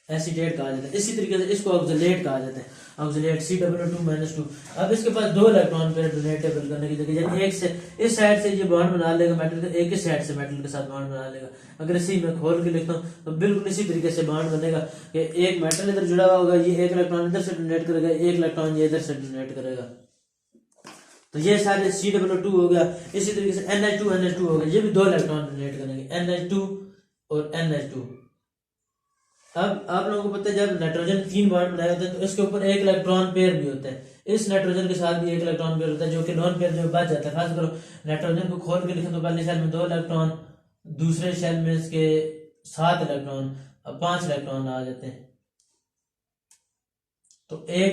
एसिटेट कहा जाता है। इसी तरीके से इसको ऑक्सलेट कहा जाता है, ऑक्सलेट COO2 -2। अब इसके पास 2 इलेक्ट्रॉन पेयर डोनेटेबल करने की जगह, यानी एक से इस साइड से ये बॉन्ड बना लेगा मेटल का, एक ही साइड से मेटल के साथ बॉन्ड बना लेगा। अगर इसी में खोल के लिखता हूँ तो बिल्कुल इसी तरीके से बॉन्ड बनेगा कि एक मेटल इधर जुड़ा हुआ होगा, ये एक इलेक्ट्रॉन इधर से डोनेट करेगा, एक इलेक्ट्रॉन ये इधर से डोनेट करेगा, तो ये सारे COO2 हो गया। इसी तरीके से NH2 हो गया, ये भी 2 इलेक्ट्रॉन डोनेट करेंगे, NH2 और NH2। अब आप लोगों को पता है जब नाइट्रोजन 3 बॉन्ड बनाए होते हैं तो इसके ऊपर एक इलेक्ट्रॉन पेयर भी होता है, इस नाइट्रोजन के साथ भी एक इलेक्ट्रॉन पेयर होता है, जो कि लोन पेयर जो बच जाता है। खास करो नाइट्रोजन को खोल के लिखें तो पहले शेल में 2 इलेक्ट्रॉन, दूसरे शेल में इसके 7 इलेक्ट्रॉन, अब 5 इलेक्ट्रॉन आ जाते हैं, तो एक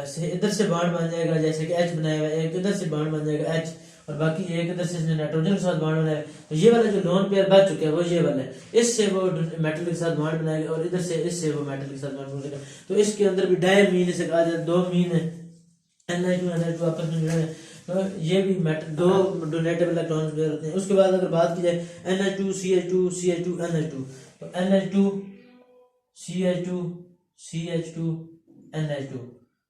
से इधर से बॉन्ड बन जाएगा, जैसे कि H बनाया हुआ है, एक इधर से बॉन्ड बन जाएगा H, और बाकी एक इधर से इसने नाइट्रोजन के साथ बॉन्ड बनाया, तो ये वाला जो लोन पेयर बच चुका है वो ये वाला है, इससे वो मेटल के साथ बॉन्ड बनाएगा और इधर से इससे वो मेटल के साथ बॉन्ड बनाएगा। तो इसके अंदर भी डायमीन से कहा जाता है, 2 मीन है, NH2 आपस में जुड़े हैं, तो ये भी 2 डोनेटेबल इलेक्ट्रॉन्स पेयर होते हैं। उसके बाद अगर बात की जाए NH2 CH2 CH2 NH2, तो NH2 CH2 CH2 NH2,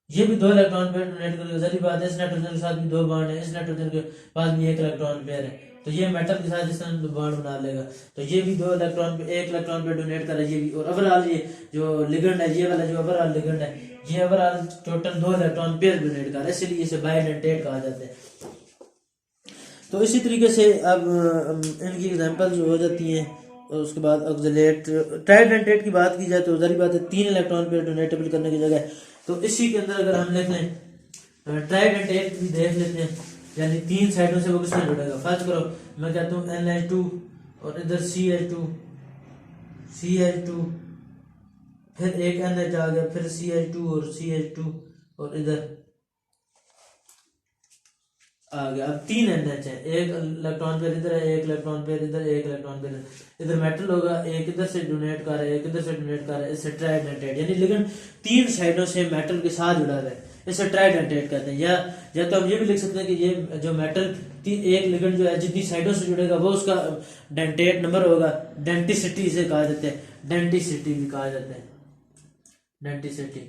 ये भी 2 इलेक्ट्रॉन पेयर डोनेट करेगा। जरूरी बात है इस नाइट्रोजन के साथ भी 2 बॉन्ड है, इस नाइट्रोजन के पास भी 1 इलेक्ट्रॉन पेयर है, तो ये मेटल के साथ इस तरह बॉन्ड बना लेगा। तो ये भी 2 इलेक्ट्रॉन पे 1 इलेक्ट्रॉन पे डोनेट कर रहा है ये भी। और ओवरऑल ये जो लिगेंड है, ये वाला जो ओवरऑल लिगेंड है, ये overall total 2 electron pair donate कर रहा है, इसलिए इसे बाइडेंटेट कहा जाता है। तो इसी तरीके से अब इनकी एग्जांपल जो हो जाती हैं। और उसके बाद ऑक्सीलेट ट्राइडेंटेट की बात की जाए तो जारी बात है 3 इलेक्ट्रॉन पेयर डोनेटेबल करने की जगह। तो इसी के अंदर अगर हम लिख लें ट्राइडेंटेट भी देख लेते हैं, यानी 3 साइडों से वो किसमें जुड़ेगा। फर्ज करो मैं कहता हूँ NH2 और इधर CH2 फिर एक NH आ गया, फिर CH2 और CH2 और इधर आ गया। अब 3 NH है, एक इलेक्ट्रॉन पेयर इधर है, एक इलेक्ट्रॉन पेयर इधर, एक इलेक्ट्रॉन पेयर इधर मेटल होगा, एक इधर से डोनेट कर रहा है, एक इधर से डोनेट कर रहा है, इससे ट्राइडेंटेट यानी लिगेंड 3 साइडों से मेटल के साथ जुड़ा है, इसे ट्राइडेंटेट कहते हैं। या तो हम ये भी लिख सकते हैं कि ये जो मेटल एक लिगेंड जो है जितनी साइडों से जुड़ेगा वो उसका डेंटेट नंबर होगा। डेंटिसिटी इसे कहा जाता है, डेंटिसिटी भी कहा जाता है, डेंटिसिटी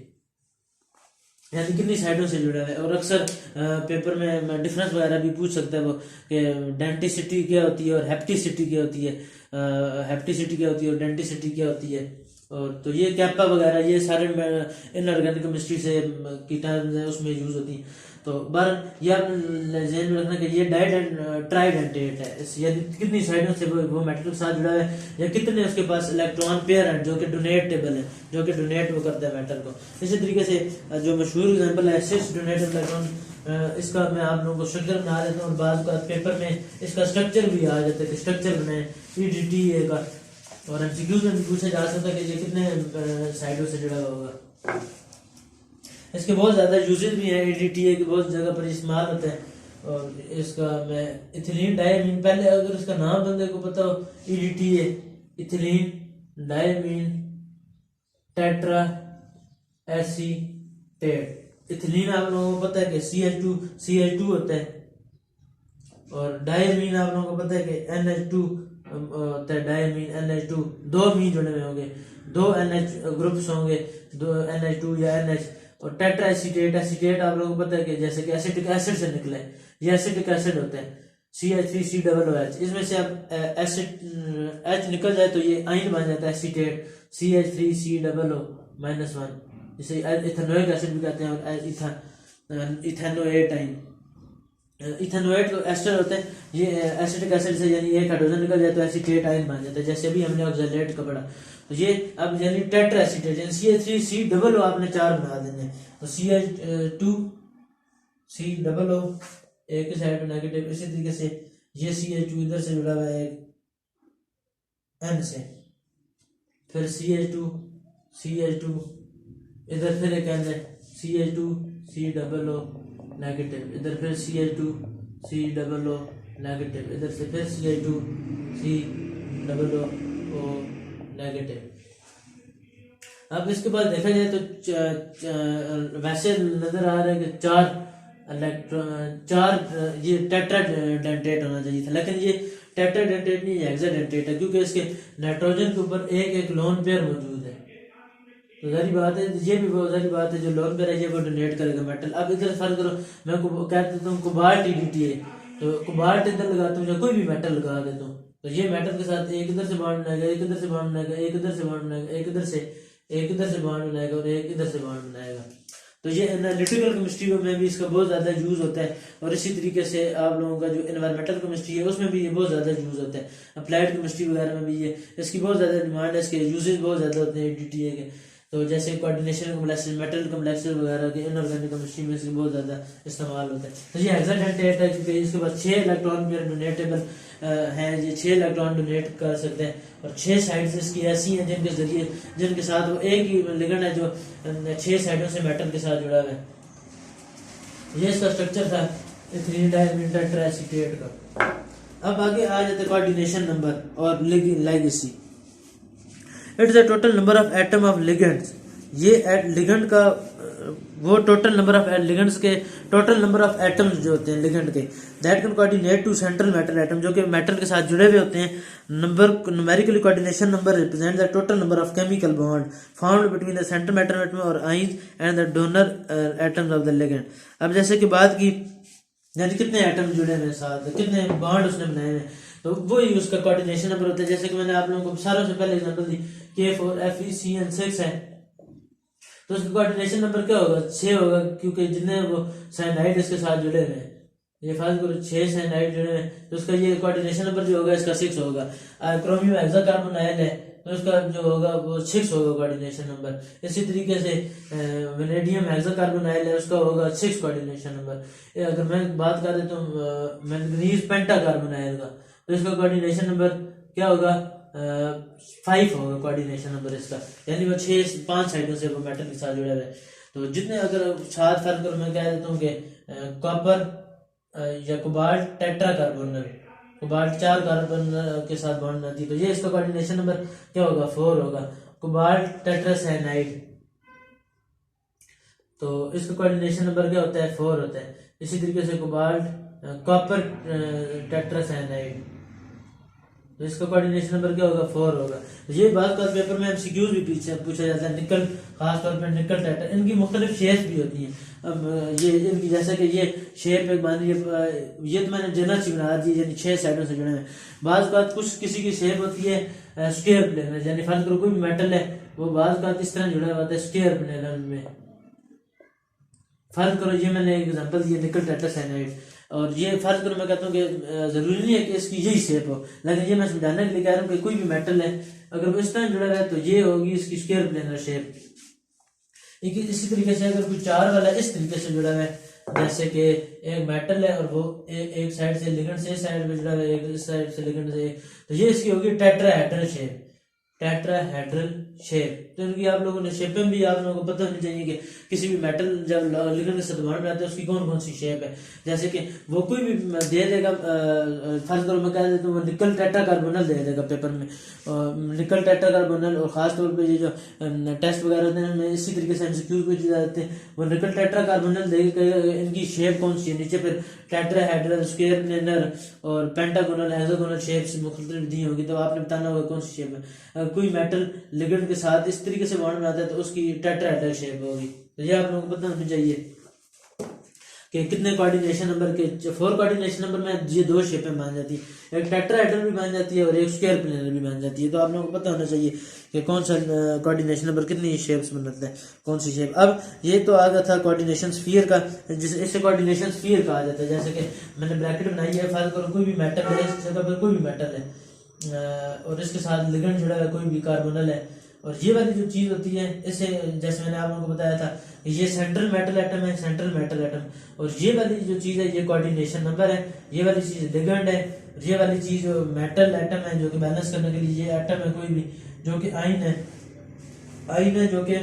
यानी कितनी साइडों से जुड़ा है। और अक्सर पेपर में डिफरेंस वगैरह भी पूछ सकता है वो कि डेंटिसिटी क्या होती है और हेप्टिसिटी क्या होती है, हेप्टिसिटी क्या होती है और डेंटिसिटी क्या होती है। और तो ये कैपा वगैरह ये सारे इनऑर्गेनिक केमिस्ट्री से की टर्म्स है उसमें यूज होती हैं। तो बार ये आप ध्यान में रखना कि ये ट्राइडेंटेट है, यानी कितनी साइडों से वो मेटल के साथ जुड़ा है या कितने उसके पास इलेक्ट्रॉन पेयर हैं जो कि डोनेटेबल है, जो कि डोनेट वो करता है मेटल को। इसी तरीके से जो मशहूर एग्जांपल है सिस डोनेटेड इलेक्ट्रॉन, इसका मैं आप लोगों को स्ट्रक्चर बना देता हूँ और बाद का पेपर में इसका स्ट्रक्चर भी आ जाता है कि स्ट्रक्चर बनाए EDTA का। और एमसीक्यूज में भी पूछा जा सकता है कि ये कितने साइडों से जुड़ा होगा। इसके बहुत ज़्यादा यूजेस भी हैं, EDTA के बहुत जगह पर इस्तेमाल होता है। और इसका मैं इथिलीन डायमीन, पहले अगर इसका नाम बंदे को पता हो EDTA ethylene diamine tetra acetate. Ethylene आप लोगों को पता है कि CH2 होता है और डायमीन आप लोगों को पता है कि NH2 होता है, डायमीन NH2 2 मीन जुड़े हुए होंगे, 2 NH ग्रुप्स होंगे, 2 NH2 या NH। और टेट्रा एसीटेट आप लोगों को पता है कि जैसे कि एसिटिक एसिड से निकले, ये एसिटिक एसिड होता है CH3COOH। इसमें से अब एसिड H निकल जाए तो ये आइन बन जाता है एसीटेट CH3COO-1, इसे इथेनोइक एसिड भी कहते हैं। और इथेनोएट आइन, इथेनोएट एस्टर होते हैं, ये एसिटिक एसिड से यानी एक हाइड्रोजन निकल जाए तो एसीटेट आयन बन जाता है, जैसे अभी हमने ऑक्सलेट का पढ़ा। तो ये अब यानी टेट्रा एसीटेट यानी CH3COO आपने 4 बना देने। तो CH2COO एक साइड पे नेगेटिव, इसी तरीके से ये CH2 इधर से जुड़ा हुआ है N से, फिर CH2 इधर फिर एक N है CH2COO नेगेटिव, इधर फिर CH2COO नेगेटिव, इधर से फिर CH2COO नेगेटिव। अब इसके बाद देखा जाए तो वैसे नजर आ रहा है कि 4 ये टेट्राडेंटेट होना चाहिए था, लेकिन ये टेट्राडेंटेट नहीं हेक्साडेंटेट है क्योंकि इसके नाइट्रोजन के ऊपर एक लोन पेयर मौजूद है। तो जारी बात है, ये भी बहुत सारी बात है, जो लोन पेयर है ये वो डोनेट करेगा मेटल। अब इधर फर्क करो, मैं कह देता हूँ कोबाल्ट EDTA, तो कोबाल्ट इधर लगाता हूँ या कोई भी मेटल लगा देता हूँ, तो ये मेटल के साथ एक इधर से बॉन्ड बनाएगा, एक इधर से बॉन्ड बनाएगा, एक इधर से बॉन्ड बनाएगा, एक इधर से बॉन्ड बनाएगा और एक इधर से बॉन्ड बनाएगा। तो ये एनालिटिकल केमिस्ट्री में भी इसका बहुत ज़्यादा यूज़ होता है। और इसी तरीके से आप लोगों का जो एनवायरमेंटल केमिस्ट्री है उसमें भी ये बहुत ज़्यादा यूज़ होता है। अप्लाइड केमिस्ट्री वगैरह में भी ये इसकी बहुत ज़्यादा डिमांड है, इसके यूजेस बहुत ज़्यादा होते हैं EDTA के। तो जैसे कोऑर्डिनेशन कॉम्प्लेक्सेस, मेटल कॉम्प्लेक्सेस वगैरह के इनऑर्गेनिक केमिस्ट्री में इसके बहुत ज़्यादा इस्तेमाल होता है। तो ये हेक्साडेंटेट है क्योंकि इसके बाद 6 इलेक्ट्रॉन पेयर डोनेटेबल हैं, ये 6 इलेक्ट्रॉन डोनेट कर सकते हैं और 6 साइड्स इसकी ऐसी हैं जिनके जरिए जिनके साथ वो एक ही लिगेंड है जो 6 साइडों से मेटल के साथ जुड़ा हुआ है। ये इसका स्ट्रक्चर था इथिलीन डायमीन टेट्रा एसीटेट का। अब आगे आ जाते कोऑर्डिनेशन नंबर और ligancy. It's the total number of atom of ligands. ये लिगेंड का वो टोटल नंबर ऑफ लिगेंड्स के टोटल नंबर ऑफ एटम्स जो होते हैं लिगेंड के, that can coordinate to central metal atom, जो कि मेटल के साथ जुड़े हुए होते हैं। Number numerically coordination number represent the total number of chemical bond found between the central metal atom और ions and the donor atoms of the ligand. अब जैसे कि बात की यानी कितने एटम जुड़े हुए हैं साथ, कितने बॉन्ड उसने बनाए हुए हैं, तो वही उसका कोऑर्डिनेशन नंबर होता है। जैसे कि मैंने आप लोगों को सारों से पहले एग्जांपल दी K4FeCN6 है, तो उसका कोऑर्डिनेशन नंबर क्या होगा, 6 होगा, क्योंकि जितने वो साइनाइड इसके साथ जुड़े हुए हैं, ये फाइल करो 6 साइनाइड जुड़े हुए हैं, तो उसका ये कोऑर्डिनेशन नंबर जो होगा इसका 6 होगा। क्रोमियम हेक्साकार्बोनाइल है तो उसका जो होगा वो 6 होगा कोऑर्डिनेशन नंबर। इसी तरीके से वेनेडियम हेक्साकार्बोनाइल है, उसका होगा 6 कोऑर्डिनेशन नंबर। अगर मैं बात कर देता हूँ मैंगनीज पेंटाकार्बोनाइल का, तो इसका कोऑर्डिनेशन नंबर क्या होगा, 5 होगा कोऑर्डिनेशन नंबर इसका, यानी वो 5 साइडों से वो मेटल के साथ जुड़ा हुआ है। तो जितने अगर साथ फर्क कर मैं कह देता हूँ कि कॉपर या कोबाल्ट टेट्रा कार्बोनल, कोबाल्ट 4 कार्बन के साथ बॉन्ड बनाती है, तो ये इसका कोऑर्डिनेशन नंबर क्या होगा, 4 होगा। कोबाल्ट टेट्रासाइनाइड, तो इसका कोऑर्डिनेशन नंबर क्या होता है, 4 होता है। इसी तरीके से कोबाल्ट कॉपर टेट्रासाइनाइड, तो इसका कोऑर्डिनेशन नंबर क्या होगा, 4 होगा। तो ये बात कर पेपर में एमसीक्यूज भी पीछे पूछा जाता है, निकल खासतौर पर निकल टेट्रा, इनकी मुख्तलिफ शेप्स भी होती हैं। अब ये इनकी जैसे कि ये शेप एक मान लीजिए, ये तो मैंने जनरल सी बना दी, यानी 6 साइडों से जुड़े हैं। बात बात कुछ किसी की शेप होती है स्क्वायर प्लेन में, यानी फर्ज करो कोई भी मेटल है वो बात बात इस तरह जुड़ा होता है स्क्वायर प्लेन में। फर्ज करो ये मैंने एक एग्जांपल दिया निकल टेट्रासाइनाइड, और ये फर्ज करो मैं कहता हूँ कि जरूरी नहीं है कि इसकी यही शेप हो, लेकिन ये मैं समझाने के लिए कह रहा हूँ कि कोई भी मेटल है अगर वो इस तरह जुड़ा है तो ये होगी इसकी स्क्वायर प्लेनर शेप। इसी तरीके से अगर कोई 4 वाला इस तरीके से जुड़ा है, जैसे कि एक मेटल है और वो एक साइड से लिगेंड से इस साइड में जुड़ा है, एक इस साइड से लिगेंड से, तो ये इसकी होगी टेट्राहेड्रल शेप, टेट्राहेड्रल शेप। तो इनकी आप लोगों ने शेपें भी आप लोगों को पता होनी चाहिए कि किसी भी मेटल जब लिगेंड के साथ बॉन्ड बनाते हैं उसकी कौन कौन सी शेप है। जैसे कि वो कोई भी दे देगा, फर्ज करो मैं कह देता हूँ वो निकल टेट्राकार्बोनल दे देगा पेपर में, निकल टेट्राकार्बोनल, और खास तौर पे ये जो टेस्ट वगैरह होते हैं उनमें इसी तरीके से एमसीक्यूज पूछे जाते हैं, वो निकल टेट्राकार्बोनल देगा इनकी शेप कौन सी है, नीचे फिर टेट्राहेड्रल, स्क्वायर प्लेनर और पेंटागोनल, हेक्सागोनल शेप्स मुख्तलिफ दी होगी, तो आपने बताना होगा कौन सी शेप है। कोई मेटल लिगेंड के साथ इस तरीके से बॉन्ड बनाता है तो उसकी टेट्राहेड्रल शेप होगी। तो ये आप लोगों को पता होना चाहिए कि कितने कोऑर्डिनेशन नंबर के 4 कोऑर्डिनेशन नंबर में ये 2 शेपें मान जाती है, एक टेट्राहेड्रल भी मान जाती है और एक स्क्वायर प्लेनर भी मान जाती है। तो आप लोगों को पता होना चाहिए कि कौन सा कोऑर्डिनेशन नंबर कितनी शेप्स बनाता है, कौन सी शेप। अब ये तो आ गया था कोऑर्डिनेशन स्फीयर का, जिसे इससे कोऑर्डिनेशन स्फीयर कहा जाता है। जैसे कि मैंने ब्रैकेट बनाई है, फर्ज करो कोई भी मेटल है, इस जगह पर कोई भी मेटल है और इसके साथ लिगेंड जुड़ा है कोई भी कार्बोनल है, और ये वाली जो चीज होती है इसे, जैसे मैंने आप लोगों को बताया था ये सेंट्रल मेटल एटम है, सेंट्रल मेटल एटम, और ये वाली जो चीज है ये कोऑर्डिनेशन नंबर है, ये वाली चीज लिगेंड है, ये वाली चीज जो मेटल एटम है जो कि बैलेंस करने के लिए ये एटम है कोई भी जो कि आयन है जो कि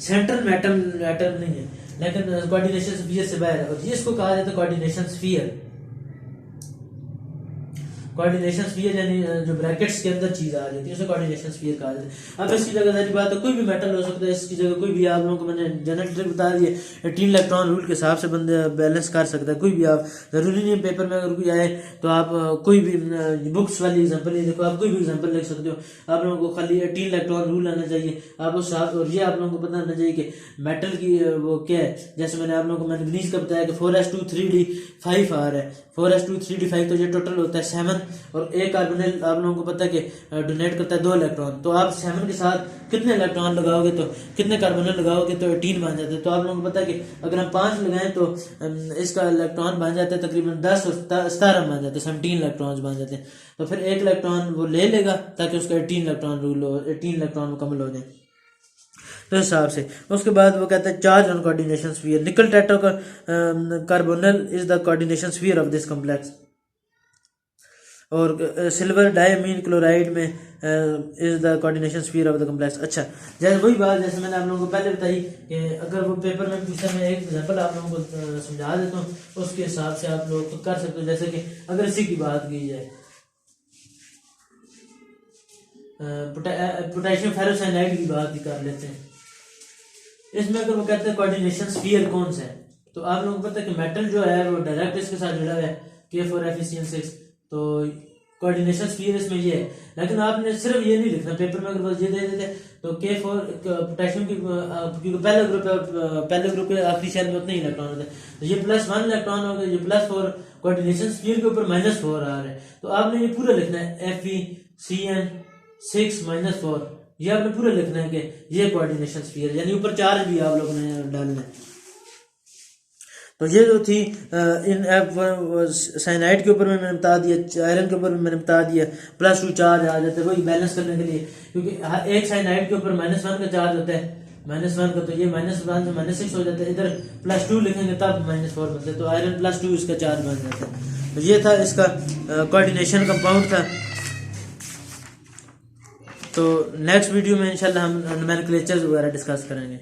सेंट्रल मेटल एटम नहीं है लेकिन कोऑर्डिनेशन स्फीयर से बाहर है, और ये इसको कहा जाता है कोऑर्डिनेशन स्फीयर। कोऑर्डिनेशन स्फीयर यानी जो ब्रैकेट्स के अंदर चीज आ जाती है उसे कोऑर्डिनेशन स्फीयर कहा जाता है। अब इसकी जगह सारी बात है कोई भी मेटल हो सकता है, इसकी जगह कोई भी, आप लोगों को मैंने जनरल ट्रिक बता दी है, 18 इलेक्ट्रॉन रूल के हिसाब से बंदे बैलेंस कर सकता है कोई भी। आप जरूरी नहीं है पेपर में अगर कोई आए तो आप कोई भी बुक्स वाली एग्जाम्पल नहीं देखो, आप कोई भी एग्जाम्पल लिख सकते हो, आप लोगों को खाली 18 इलेक्ट्रॉन रूल आना चाहिए आप उस साथ। और ये आप लोगों को पता होना चाहिए कि मेटल की वो क्या है, जैसे मैंने आप लोगों को मैंगनीज का बताया कि 4s2 3d5r है, 4s2 3d5 तो ये टोटल होता है 7, और एक कार्बोनिल आप लोगों को पता है कि डोनेट करता है 2 इलेक्ट्रॉन, तो आप 7 के साथ कितने इलेक्ट्रॉन लगाओगे तो कितने कार्बोनिल लगाओगे तो 18 बन जाते हैं। तो आप लोगों को पता है कि अगर हम 5 लगाएं तो इसका इलेक्ट्रॉन बन जाता है तकरीबन 10 और 17 बन जाते हैं, 17 इलेक्ट्रॉन बन जाते हैं। तो फिर एक इलेक्ट्रॉन वो ले लेगा ताकि उसका 18 इलेक्ट्रॉन रूल हो, 18 इलेक्ट्रॉन मुकम्मल हो जाए तो हिसाब से। उसके बाद वो कहता है चार्ज ऑन कोऑर्डिनेशन स्फीयर, निकल tetra कार्बोनल is the coordination sphere of this complex, और सिल्वर डायमीन क्लोराइड में is the coordination sphere of the complex. अच्छा, जैसे वही बात जैसे मैंने आप लोगों को पहले बताई कि अगर वो पेपर में पूछता, मैं एक एग्जांपल आप लोगों को समझा देता हूँ, उसके हिसाब से आप लोग कर सकते हो। जैसे कि अगर इसी की बात की जाए पोटेशियम फेरोसाइनाइड की बात भी कर लेते हैं, इसमें अगर वो कहते हैं कोऑर्डिनेशन स्फीयर कौन सा है, तो आप लोगों को पता है कि मेटल जो है वो डायरेक्ट इसके साथ जुड़ा हुआ है K4FeCN6, तो कोऑर्डिनेशन स्फीयर इसमें ये है, लेकिन आपने सिर्फ ये नहीं लिखना पेपर में, अगर बस ये दे देते तो K फॉर पोटेशियम की, क्योंकि पहले ग्रुप के आखिरी शेल में उतने ही इलेक्ट्रॉन होते हैं, तो ये +1 इलेक्ट्रॉन हो गया, ये +4 कोऑर्डिनेशन स्फीयर के ऊपर -4 आ रहा है, तो आपने ये पूरा लिखना है FeCN6 -4, ये आपने पूरा लिखना है कि ये कोऑर्डिनेशन स्फीयर, यानी ऊपर चार्ज भी आप लोगों ने डालना है। तो ये जो थी इन साइनाइड के ऊपर में मैंने बता दिया, आयरन के ऊपर में मैंने बता दिया +2 चार्ज आ जाता है वही बैलेंस करने के लिए, क्योंकि एक साइनाइड के ऊपर -1 का चार्ज होता है, -1 का, तो ये -1 से -6 हो जाता है, इधर +2 लिखेंगे तब -4 बनता है, तो आयरन +2 इसका चार्ज बन जाता है। तो ये था इसका कोऑर्डिनेशन कंपाउंड था। तो नेक्स्ट वीडियो में इंशाल्लाह हम नोमेनक्लेचर्स वगैरह डिस्कस करेंगे।